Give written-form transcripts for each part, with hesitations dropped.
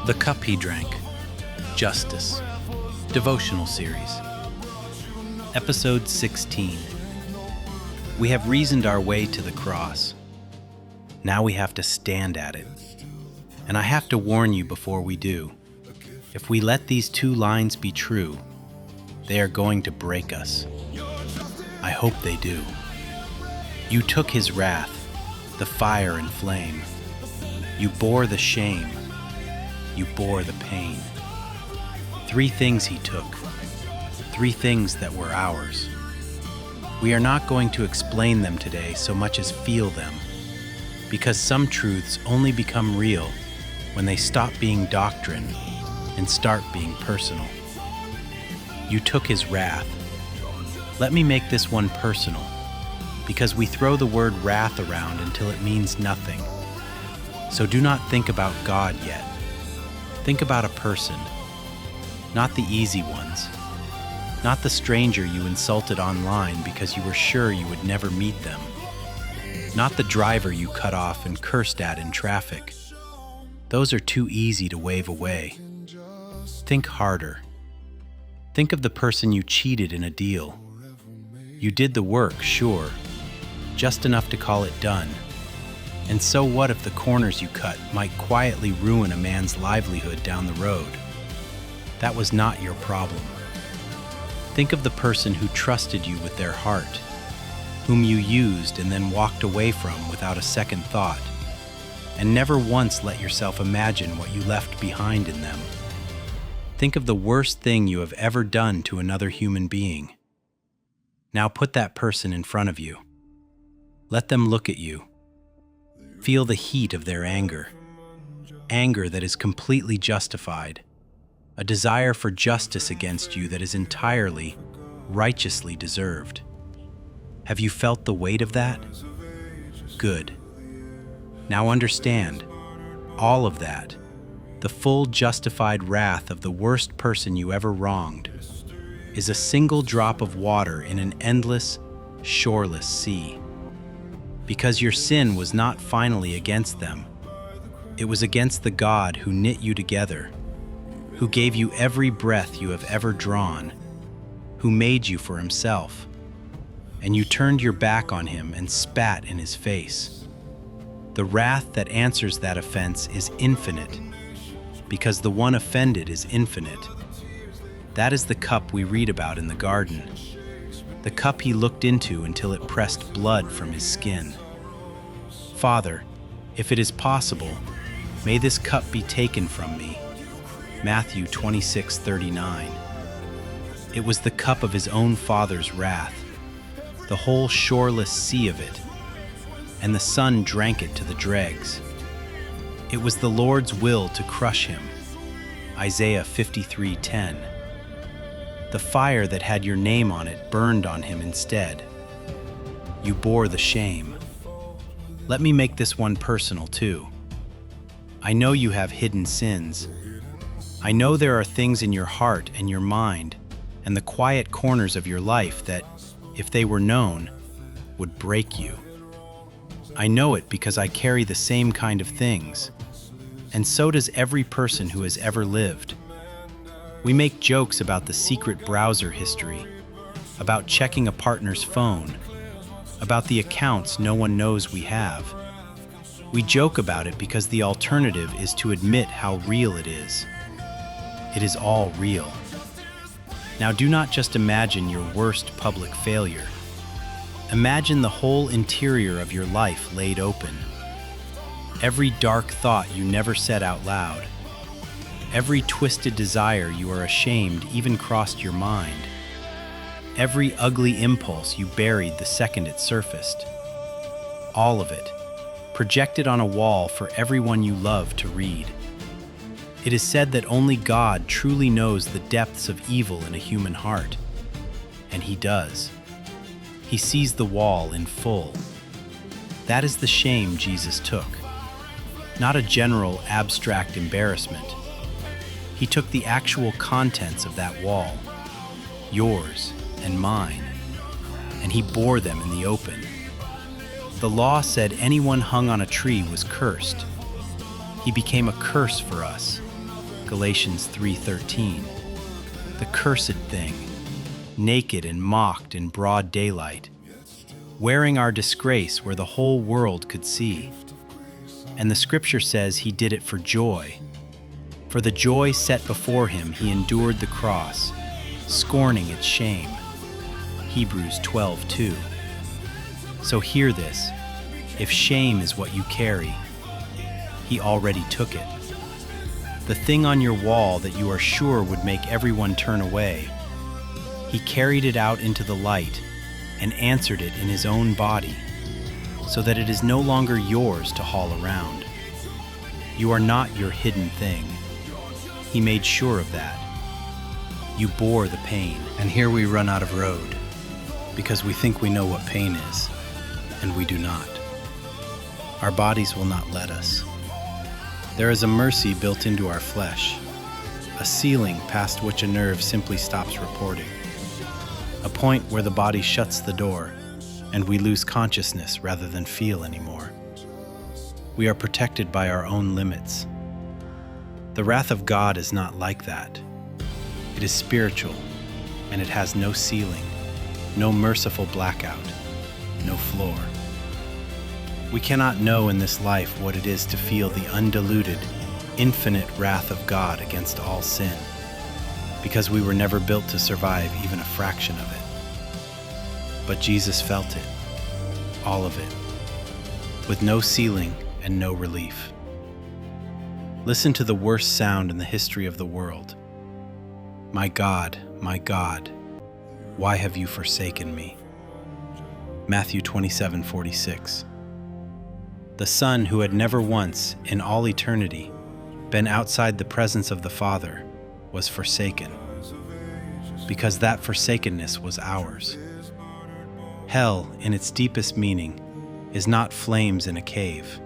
The Cup He Drank, Justice, Devotional Series, Episode 16. We have reasoned our way to the cross. Now we have to stand at it. And I have to warn you before we do. If we let these two lines be true, they are going to break us. I hope they do. You took His wrath, the fire and flame. You bore the shame. You bore the pain. 3 things He took. 3 things that were ours. We are not going to explain them today so much as feel them, because some truths only become real when they stop being doctrine and start being personal. You took His wrath. Let me make this one personal, because we throw the word wrath around until it means nothing. So do not think about God yet. Think about a person, not the easy ones, not the stranger you insulted online because you were sure you would never meet them, not the driver you cut off and cursed at in traffic. Those are too easy to wave away. Think harder. Think of the person you cheated in a deal. You did the work, sure, just enough to call it done. And so what if the corners you cut might quietly ruin a man's livelihood down the road? That was not your problem. Think of the person who trusted you with their heart, whom you used and then walked away from without a second thought, and never once let yourself imagine what you left behind in them. Think of the worst thing you have ever done to another human being. Now put that person in front of you. Let them look at you. Feel the heat of their anger that is completely justified, a desire for justice against you that is entirely, righteously deserved. Have you felt the weight of that? Good. Now understand, all of that, the full justified wrath of the worst person you ever wronged, is a single drop of water in an endless, shoreless sea. Because your sin was not finally against them. It was against the God who knit you together, who gave you every breath you have ever drawn, who made you for Himself. And you turned your back on Him and spat in His face. The wrath that answers that offense is infinite, because the one offended is infinite. That is the cup we read about in the garden. The cup He looked into until it pressed blood from His skin. Father, if it is possible, may this cup be taken from me. Matthew 26:39. It was the cup of His own Father's wrath, the whole shoreless sea of it, and the Son drank it to the dregs. It was the Lord's will to crush Him. Isaiah 53:10. The fire that had your name on it burned on Him instead. You bore the shame. Let me make this one personal too. I know you have hidden sins. I know there are things in your heart and your mind and the quiet corners of your life that, if they were known, would break you. I know it because I carry the same kind of things, and so does every person who has ever lived. We make jokes about the secret browser history, about checking a partner's phone, about the accounts no one knows we have. We joke about it because the alternative is to admit how real it is. It is all real. Now do not just imagine your worst public failure. Imagine the whole interior of your life laid open. Every dark thought you never said out loud. Every twisted desire you are ashamed even crossed your mind. Every ugly impulse you buried the second it surfaced. All of it, projected on a wall for everyone you love to read. It is said that only God truly knows the depths of evil in a human heart. And He does. He sees the wall in full. That is the shame Jesus took. Not a general, abstract embarrassment. He took the actual contents of that wall, yours and mine, and He bore them in the open. The law said anyone hung on a tree was cursed. He became a curse for us. Galatians 3:13. The cursed thing, naked and mocked in broad daylight, wearing our disgrace where the whole world could see. And the scripture says he did it for joy. For the joy set before him, he endured the cross, scorning its shame. Hebrews 12:2. So hear this, if shame is what you carry, he already took it. The thing on your wall that you are sure would make everyone turn away, he carried it out into the light and answered it in his own body, so that it is no longer yours to haul around. You are not your hidden thing. He made sure of that. You bore the pain. And here we run out of road, because we think we know what pain is, and we do not. Our bodies will not let us. There is a mercy built into our flesh, a ceiling past which a nerve simply stops reporting, a point where the body shuts the door and we lose consciousness rather than feel anymore. We are protected by our own limits. The wrath of God is not like that. It is spiritual, and it has no ceiling, no merciful blackout, no floor. We cannot know in this life what it is to feel the undiluted, infinite wrath of God against all sin, because we were never built to survive even a fraction of it. But Jesus felt it, all of it, with no ceiling and no relief. Listen to the worst sound in the history of the world. My God, why have you forsaken me? Matthew 27:46. The Son who had never once, in all eternity, been outside the presence of the Father, was forsaken, because that forsakenness was ours. Hell, in its deepest meaning, is not flames in a cave.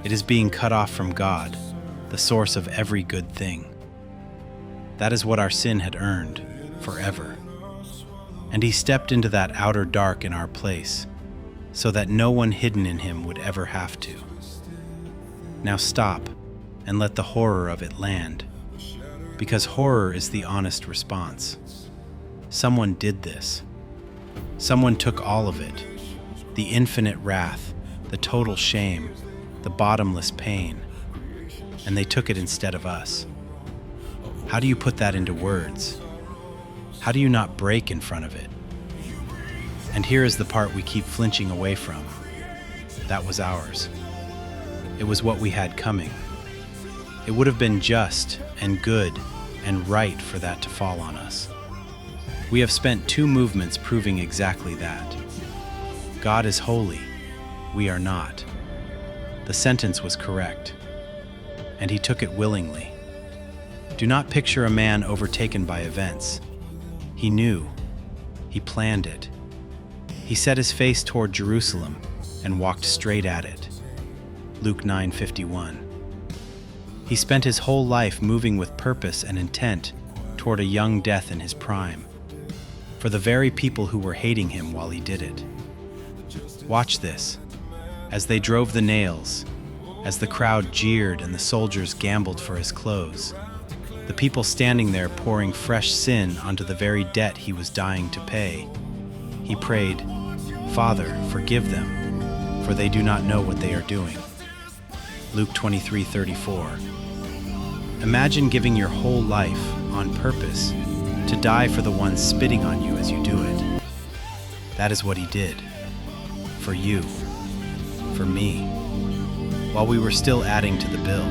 It is being cut off from God, the source of every good thing. That is what our sin had earned, forever. And he stepped into that outer dark in our place, so that no one hidden in him would ever have to. Now stop and let the horror of it land, because horror is the honest response. Someone did this. Someone took all of it, the infinite wrath, the total shame, the bottomless pain, and they took it instead of us. How do you put that into words? How do you not break in front of it? And here is the part we keep flinching away from. That was ours. It was what we had coming. It would have been just and good and right for that to fall on us. We have spent 2 movements proving exactly that. God is holy, we are not. The sentence was correct, and he took it willingly. Do not picture a man overtaken by events. He knew. He planned it. He set his face toward Jerusalem and walked straight at it. Luke 9:51. He spent his whole life moving with purpose and intent toward a young death in his prime, for the very people who were hating him while he did it. Watch this. As they drove the nails, as the crowd jeered and the soldiers gambled for his clothes, the people standing there pouring fresh sin onto the very debt he was dying to pay, he prayed, "Father, forgive them, for they do not know what they are doing." Luke 23:34. Imagine giving your whole life on purpose to die for the ones spitting on you as you do it. That is what he did. For you. For me. While we were still adding to the bill.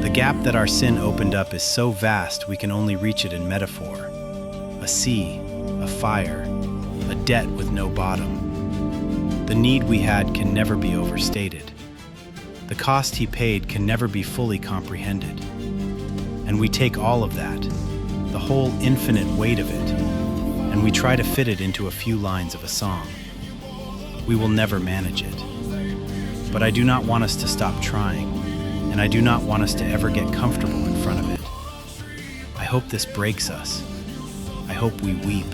The gap that our sin opened up is so vast we can only reach it in metaphor. A sea, a fire, a debt with no bottom. The need we had can never be overstated. The cost he paid can never be fully comprehended. And we take all of that, the whole infinite weight of it, and we try to fit it into a few lines of a song. We will never manage it. But I do not want us to stop trying, and I do not want us to ever get comfortable in front of it. I hope this breaks us. I hope we weep.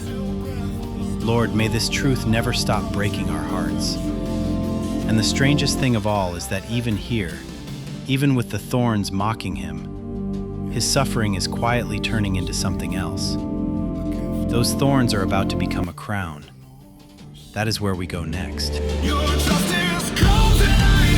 Lord, may this truth never stop breaking our hearts. And the strangest thing of all is that even here, even with the thorns mocking him, his suffering is quietly turning into something else. Those thorns are about to become a crown. That is where we go next. Your justice comes and I